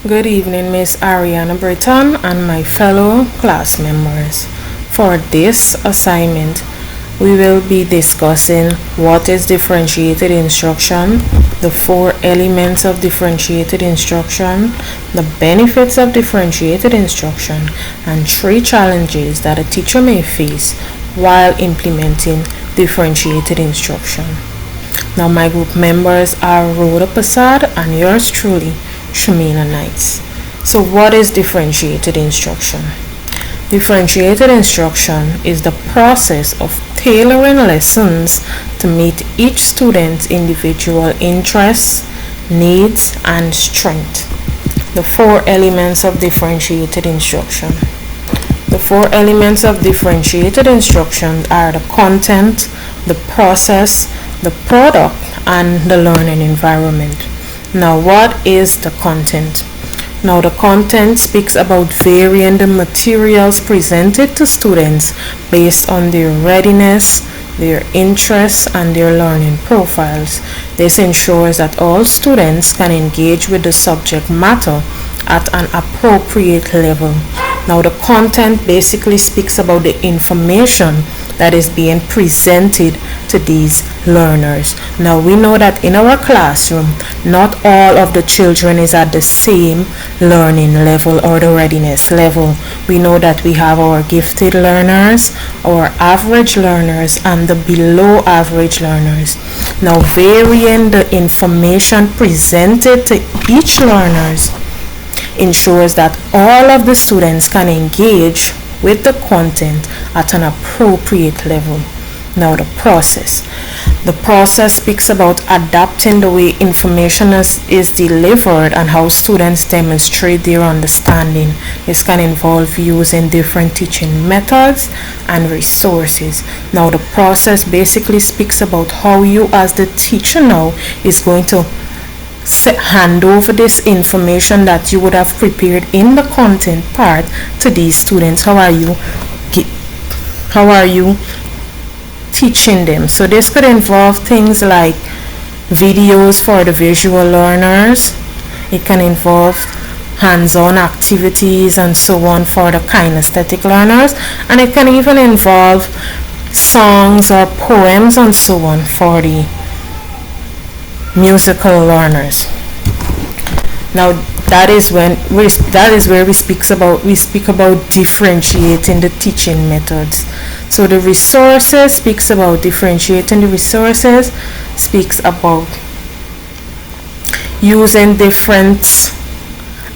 Good evening, Miss Ariana Britton and my fellow class members. For this assignment, we will be discussing what is differentiated instruction, the four elements of differentiated instruction, the benefits of differentiated instruction, and three challenges that a teacher may face while implementing differentiated instruction. Now, my group members are Rhoda Passad and yours truly, Shamina Knights. So what is differentiated instruction? Differentiated instruction is the process of tailoring lessons to meet each student's individual interests, needs, and strength. The four elements of differentiated instruction. The four elements of differentiated instruction are the content, the process, the product, and the learning environment. Now, what is the content? Now, the content speaks about varying the materials presented to students based on their readiness, their interests, and their learning profiles. This ensures that all students can engage with the subject matter at an appropriate level. Now, the content basically speaks about the information that is being presented to these learners. Now, we know that in our classroom, not all of the children is at the same learning level or the readiness level. We know that we have our gifted learners, our average learners, and the below average learners. Now, varying the information presented to each learners ensures that all of the students can engage with the content at an appropriate level. Now, the process. The process speaks about adapting the way information is delivered and how students demonstrate their understanding. This can involve using different teaching methods and resources. Now, the process basically speaks about how you as the teacher now is going to hand over this information that you would have prepared in the content part to these students. How are you teaching them? So this could involve things like videos for the visual learners. It can involve hands-on activities and so on for the kinesthetic learners, and it can even involve songs or poems and so on for the musical learners. Now, that is where we speak about differentiating the teaching methods. So the resources speaks about differentiating the resources, speaks about using different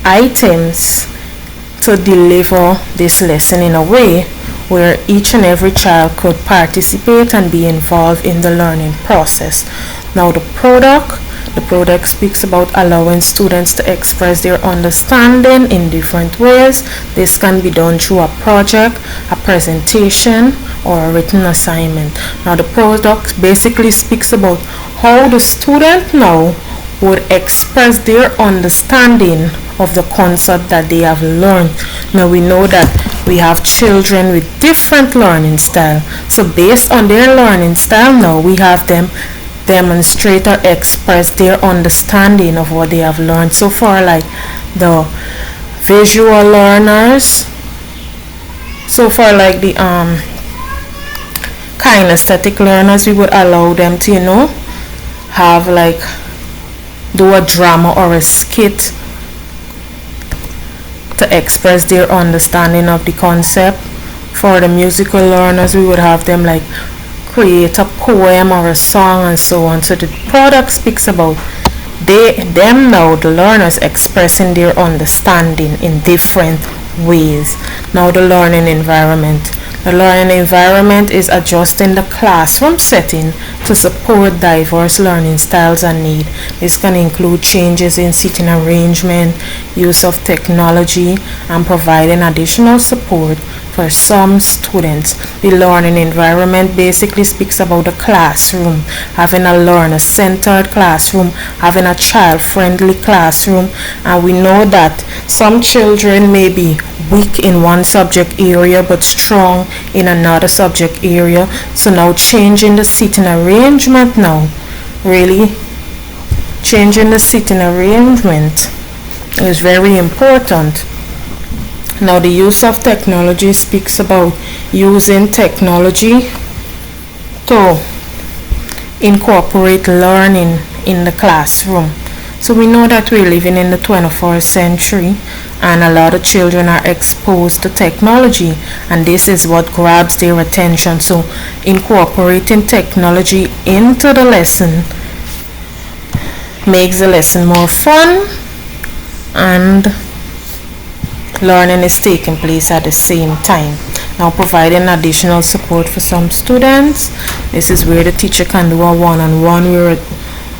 items to deliver this lesson in a way where each and every child could participate and be involved in the learning process. Now, the product speaks about allowing students to express their understanding in different ways. This can be done through a project, a presentation, or a written assignment. Now, the product basically speaks about how the student now would express their understanding of the concept that they have learned. Now, we know that we have children with different learning style. So based on their learning style now, we have them demonstrate or express their understanding of what they have learned. So for like the visual learners, so for like the kinesthetic learners, we would allow them to have like do a drama or a skit to express their understanding of the concept. For the musical learners, we would have them like create a poem or a song and so on. So the product speaks about them now, the learners expressing their understanding in different ways. Now, the learning environment. The learning environment is adjusting the classroom setting to support diverse learning styles and needs. This can include changes in seating arrangement, use of technology, and providing additional support for some students. The learning environment basically speaks about the classroom, having a learner-centered classroom, having a child-friendly classroom, and we know that some children may be weak in one subject area but strong in another subject area. So now changing the seating arrangement now, really changing the seating arrangement is very important. Now, the use of technology speaks about using technology to incorporate learning in the classroom. So we know that we're living in the 21st century and a lot of children are exposed to technology, and this is what grabs their attention. So incorporating technology into the lesson makes the lesson more fun and learning is taking place at the same time. Now, providing additional support for some students. This is where the teacher can do a one-on-one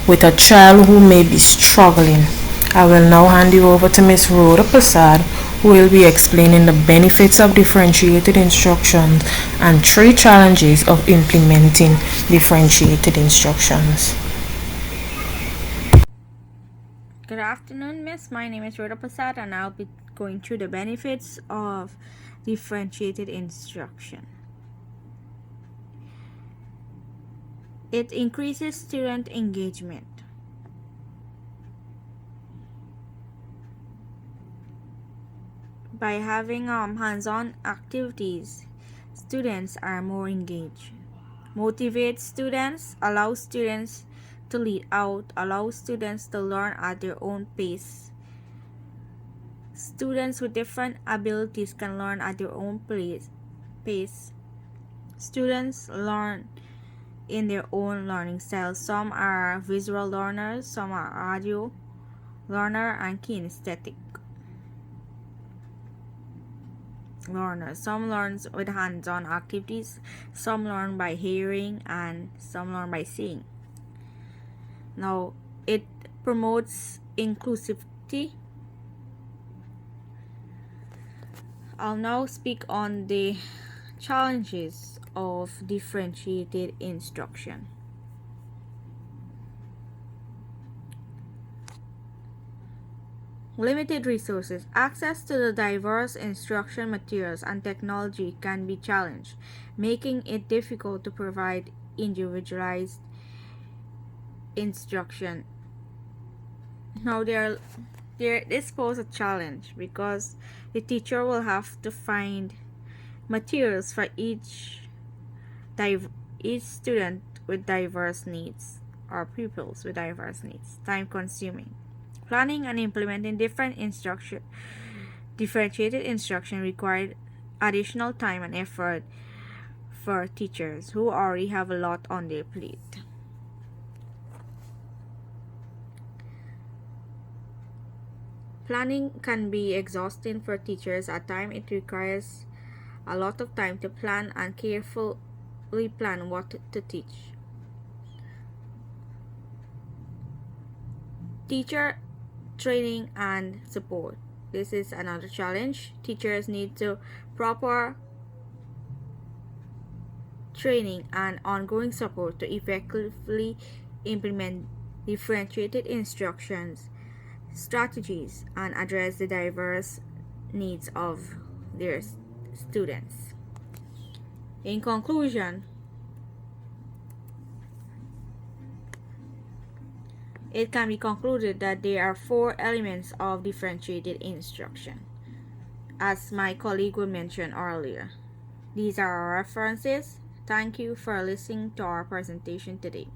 with a child who may be struggling. I will now hand you over to Ms. Rhoda Prasad, who will be explaining the benefits of differentiated instruction and 3 challenges of implementing differentiated instructions. Good afternoon, Miss. My name is Rhoda Prasad, and I'll be going through the benefits of differentiated instruction. It increases student engagement. By having hands-on activities, students are more engaged. Motivates students, allows students to lead out, allows students to learn at their own pace. Students with different abilities can learn at their own pace. Students learn in their own learning style. Some are visual learners, some are audio learner and kinesthetic learners. Some learn with hands-on activities, some learn by hearing, and some learn by seeing. Now, it promotes inclusivity. I'll now speak on the challenges of differentiated instruction. Limited resources. Access to the diverse instruction materials and technology can be challenged, making it difficult to provide individualized instruction. Now, this poses a challenge because the teacher will have to find materials for each student with diverse needs or pupils with diverse needs. Time consuming. Planning and implementing differentiated instruction required additional time and effort for teachers who already have a lot on their plate. Planning can be exhausting for teachers. At times, it requires a lot of time to plan and carefully plan what to teach. Teacher training and support. This is another challenge. Teachers need to proper training and ongoing support to effectively implement differentiated instructions strategies and address the diverse needs of their students. In conclusion, it can be concluded that there are 4 elements of differentiated instruction, as my colleague will mention earlier. These are our references. Thank you for listening to our presentation today.